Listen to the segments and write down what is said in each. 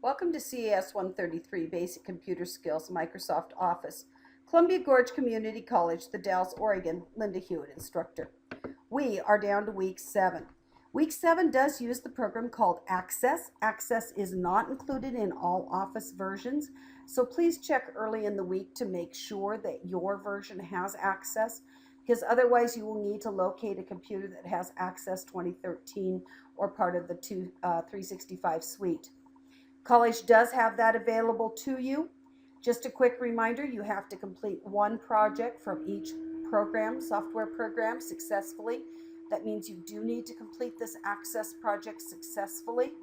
Welcome to CAS 133 Basic Computer Skills Microsoft Office. Columbia Gorge Community College, The Dalles, Oregon. Linda Hughitt, instructor. We are down to week 7. Week 7 does use the program called Access. Access is not included in all Office versions, so please check early in the week to make sure that your version has Access, because otherwise you will need to locate a computer that has Access 2013 or part of the 365 suite. College does have that available to you. Just a quick reminder, you have to complete one project from each program, software program, successfully. That means you do need to complete this Access project successfully.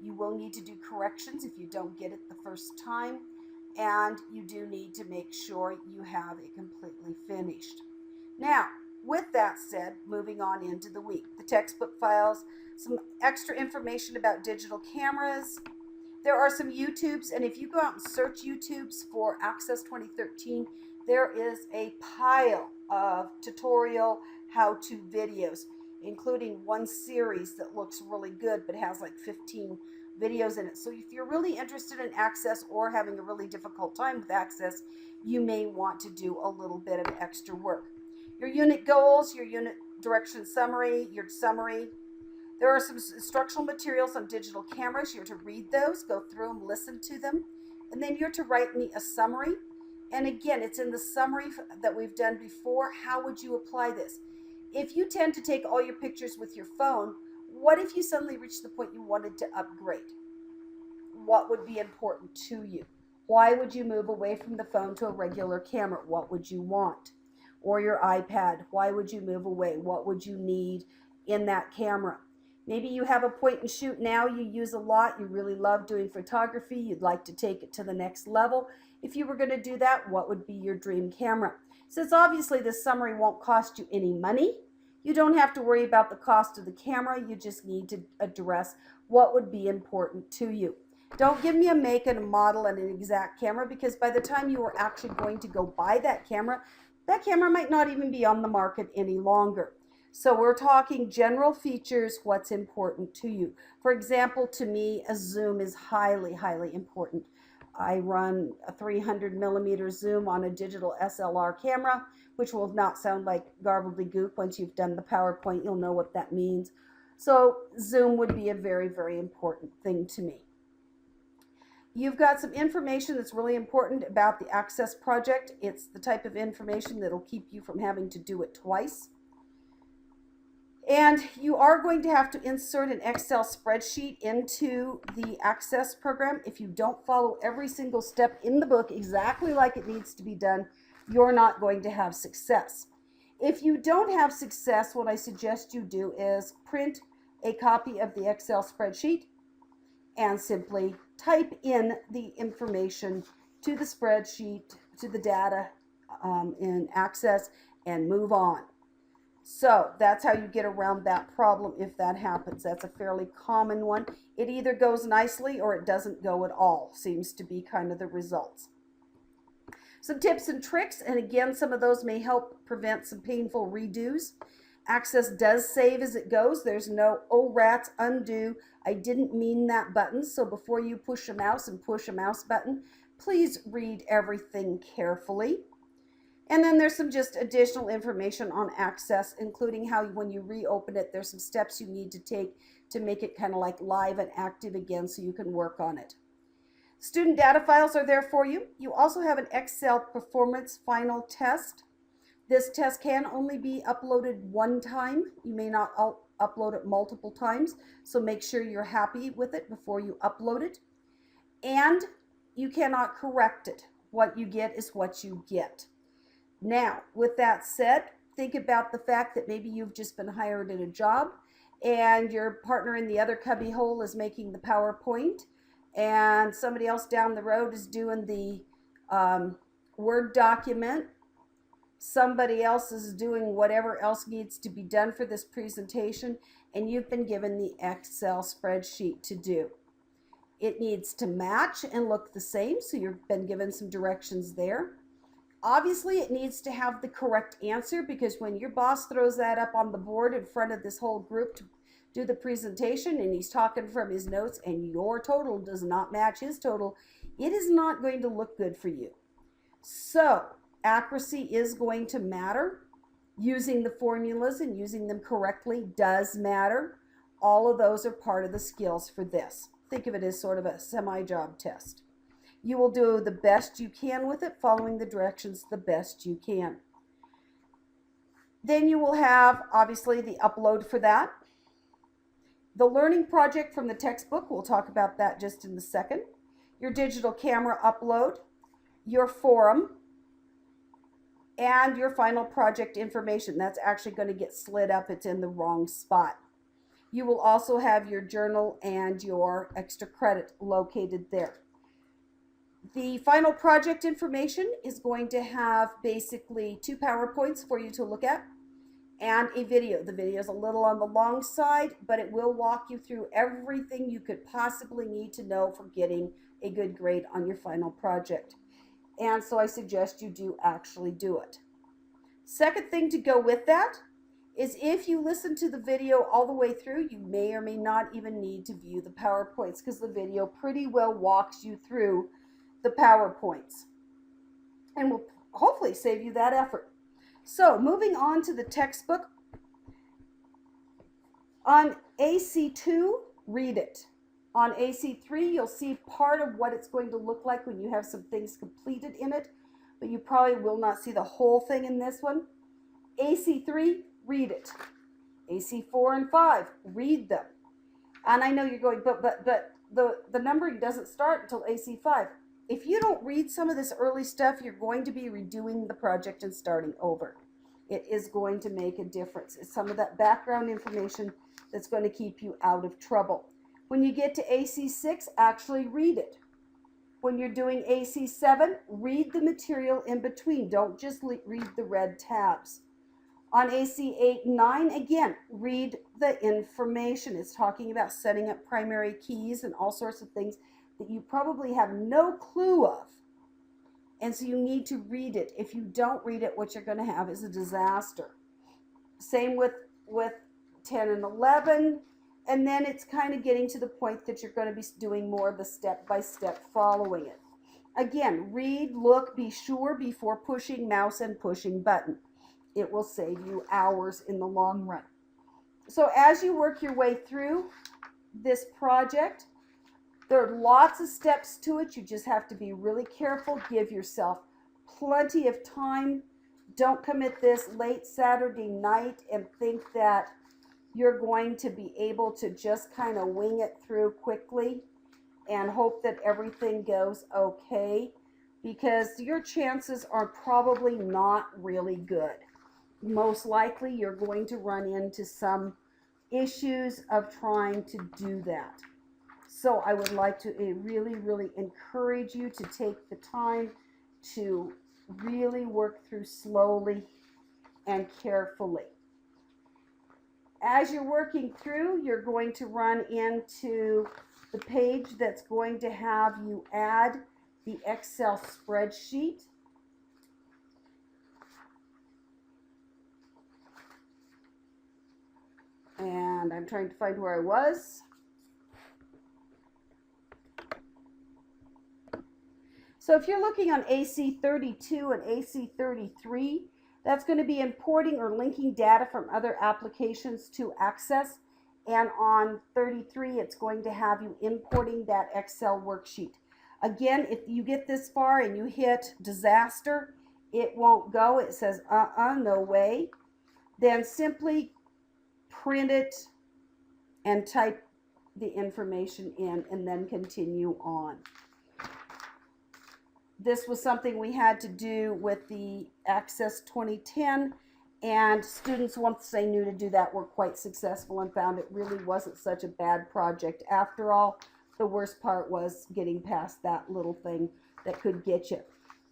You will need to do corrections if you don't get it the first time, and you do need to make sure you have it completely finished. Now, with that said, moving on into the week, the textbook files, some extra information about digital cameras. There are some YouTubes, and if you go out and search YouTubes for Access 2013, there is a pile of tutorial how-to videos, including one series that looks really good but has like 15 videos in it. So if you're really interested in Access or having a really difficult time with Access, you may want to do a little bit of extra work. Your unit goals, your unit direction summary, your summary. There are some instructional materials on digital cameras. You're to read those, go through them, listen to them, and then you're to write me a summary. And again, it's in the summary that we've done before. How would you apply this? If you tend to take all your pictures with your phone, what if you suddenly reached the point you wanted to upgrade? What would be important to you? Why would you move away from the phone to a regular camera? What would you want? Or your iPad, why would you move away? What would you need in that camera? Maybe you have a point and shoot now you use a lot. You really love doing photography. You'd like to take it to the next level. If you were going to do that, what would be your dream camera? Since obviously this summary won't cost you any money, you don't have to worry about the cost of the camera. You just need to address what would be important to you. Don't give me a make and a model and an exact camera, because by the time you are actually going to go buy that camera might not even be on the market any longer. So we're talking general features, what's important to you. For example, to me, a zoom is highly, highly important. I run a 300 millimeter zoom on a digital SLR camera, which will not sound like gobbledygook. Once you've done the PowerPoint, you'll know what that means. So zoom would be a very, very important thing to me. You've got some information that's really important about the Access project. It's the type of information that'll keep you from having to do it twice. And you are going to have to insert an Excel spreadsheet into the Access program. If you don't follow every single step in the book exactly like it needs to be done, you're not going to have success. If you don't have success, what I suggest you do is print a copy of the Excel spreadsheet and simply type in the information to the spreadsheet, to the data in Access, and move on. So that's how you get around that problem if that happens. That's a fairly common one. It either goes nicely or it doesn't go at all, seems to be kind of the results. Some tips and tricks, and again, some of those may help prevent some painful redos. Access does save as it goes. There's no, oh rats, undo, I didn't mean that button. So before you push a mouse and push a mouse button, please read everything carefully. And then there's some just additional information on Access, including how when you reopen it, there's some steps you need to take to make it kind of like live and active again so you can work on it. Student data files are there for you. You also have an Excel performance final test. This test can only be uploaded one time. You may not upload it multiple times, so make sure you're happy with it before you upload it. And you cannot correct it. What you get is what you get. Now, with that said, think about the fact that maybe you've just been hired in a job and your partner in the other cubby hole is making the PowerPoint, and somebody else down the road is doing the Word document. Somebody else is doing whatever else needs to be done for this presentation, and you've been given the Excel spreadsheet to do. It needs to match and look the same, so you've been given some directions there. Obviously, it needs to have the correct answer, because when your boss throws that up on the board in front of this whole group do the presentation and he's talking from his notes and your total does not match his total, it is not going to look good for you. So accuracy is going to matter. Using the formulas and using them correctly does matter. All of those are part of the skills for this. Think of it as sort of a semi-job test. You will do the best you can with it, following the directions the best you can. Then you will have, obviously, the upload for that. The learning project from the textbook, we'll talk about that just in a second. Your digital camera upload, your forum, and your final project information. That's actually going to get slid up. It's in the wrong spot. You will also have your journal and your extra credit located there. The final project information is going to have basically 2 PowerPoints for you to look at and a video. The video is a little on the long side, but it will walk you through everything you could possibly need to know for getting a good grade on your final project. And so I suggest you do actually do it. Second thing to go with that is if you listen to the video all the way through, you may or may not even need to view the PowerPoints because the video pretty well walks you through the PowerPoints and will hopefully save you that effort. So moving on to the textbook. On AC2, read it. On AC3, you'll see part of what it's going to look like when you have some things completed in it, but you probably will not see the whole thing in this one. AC3, read it. AC4 and 5, read them. And I know you're going, but the numbering doesn't start until AC5. If you don't read some of this early stuff, you're going to be redoing the project and starting over. It is going to make a difference. It's some of that background information that's going to keep you out of trouble. When you get to AC6, actually read it. When you're doing AC7, read the material in between. Don't just read the red tabs. On AC8 and 9, again, read the information. It's talking about setting up primary keys and all sorts of things that you probably have no clue of. And so you need to read it. If you don't read it, what you're going to have is a disaster. Same with 10 and 11. And then it's kind of getting to the point that you're going to be doing more of the step-by-step following it. Again, read, look, be sure before pushing mouse and pushing button. It will save you hours in the long run. So as you work your way through this project, there are lots of steps to it. You just have to be really careful. Give yourself plenty of time. Don't commit this late Saturday night and think that you're going to be able to just kind of wing it through quickly and hope that everything goes okay, because your chances are probably not really good. Most likely you're going to run into some issues of trying to do that. So I would like to really, really encourage you to take the time to really work through slowly and carefully. As you're working through, you're going to run into the page that's going to have you add the Excel spreadsheet. And I'm trying to find where I was. So if you're looking on AC32 and AC33, that's going to be importing or linking data from other applications to Access. And on 33, it's going to have you importing that Excel worksheet. Again, if you get this far and you hit disaster, it won't go. It says, no way. Then simply print it and type the information in and then continue on. This was something we had to do with the Access 2010, and students, once they knew to do that, were quite successful and found it really wasn't such a bad project. After all, the worst part was getting past that little thing that could get you.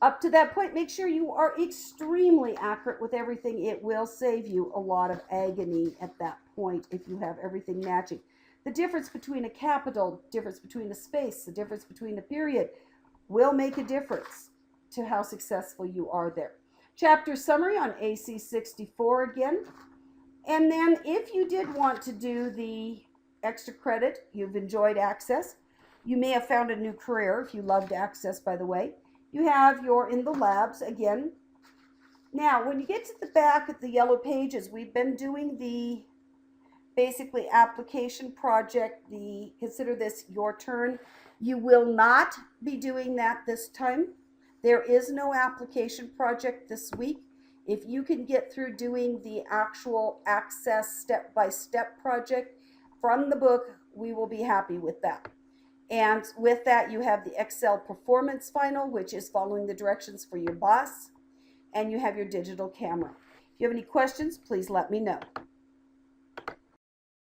Up to that point, make sure you are extremely accurate with everything. It will save you a lot of agony at that point if you have everything matching. The difference between a capital, difference between a space, the difference between a period will make a difference to how successful you are there. Chapter summary on AC64 again. And then if you did want to do the extra credit, you've enjoyed Access. You may have found a new career if you loved Access, by the way. You have your in the labs again. Now, when you get to the back of the yellow pages, we've been doing the basically application project, the consider this your turn. You will not be doing that this time. There is no application project this week. If you can get through doing the actual Access step-by-step project from the book, we will be happy with that. And with that, you have the Excel performance final, which is following the directions for your boss, and you have your digital camera. If you have any questions, please let me know.